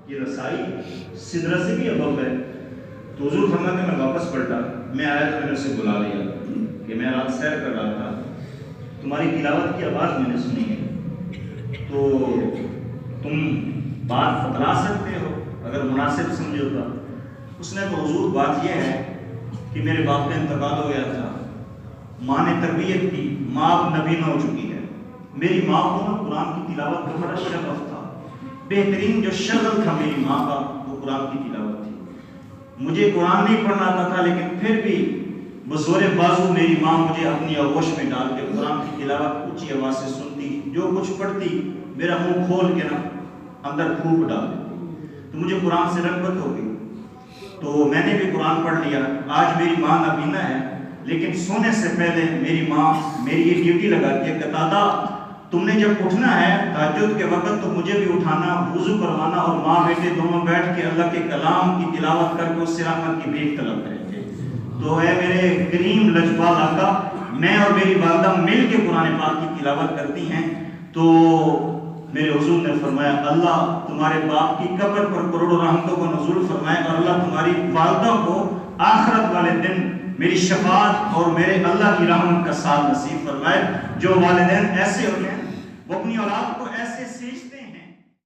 یہ رسائی سدرہ سے بھی ابو ہے. تو حضور فرماتے ہیں میں واپس پلٹا, میں آیا تو میں نے اسے بلا لیا کہ میں رات سیر کر رہا تھا, تمہاری تلاوت کی آواز میں نے سنی ہے, تو تم بات بتلا سکتے ہو اگر مناسب سمجھو گا. اس نے تو حضور بات یہ ہے کہ میرے باپ کا انتقال ہو گیا تھا, ماں نے تربیت کی, ماں اب نبی نہ ہو چکی ہے. میری ماں کو نا قرآن کی تلاوت کا بڑا شغف تھا, بہترین جو شغل تھا میری ماں کا وہ قرآن کی تلاوت تھی. مجھے قرآن نہیں پڑھنا آتا تھا لیکن پھر بھی بزور بازو میری ماں مجھے اپنی آغوش میں ڈال کے قرآن کی تلاوت اونچی آواز سے سنتی, جو کچھ پڑھتی میرا منہ کھول کے نا اندر پھونک ڈال دیتی. تو مجھے قرآن سے رغبت ہو گئی, تو میں نے بھی قرآن پڑھ لیا. آج میری ماں نابینا ہے لیکن سونے سے پہلے میری ماں میری یہ ڈیوٹی لگاتی ہے کہ دادا تم نے جب اٹھنا ہے تہجد کے وقت تو مجھے بھی اٹھانا, وضو کروانا, اور ماں بیٹے دونوں بیٹھ کے اللہ کے کلام کی تلاوت کر کے اس سے رحمت کی بھیک طلب کریں گے. تو اے میرے کریم لجپال آقا, میں اور میری والدہ مل کے قرآن پاک کی تلاوت کرتی ہیں. تو میرے حضور نے فرمایا اللہ تمہارے باپ کی قبر پر کروڑوں رحمتوں کو نزول فرمائے, اور اللہ تمہاری والدہ کو آخرت والے دن میری شفاعت اور میرے اللہ کی رحمت کا ساتھ نصیب فرمائے. جو والدین ایسے ہوتے ہیں وہ اپنی اولاد کو ایسے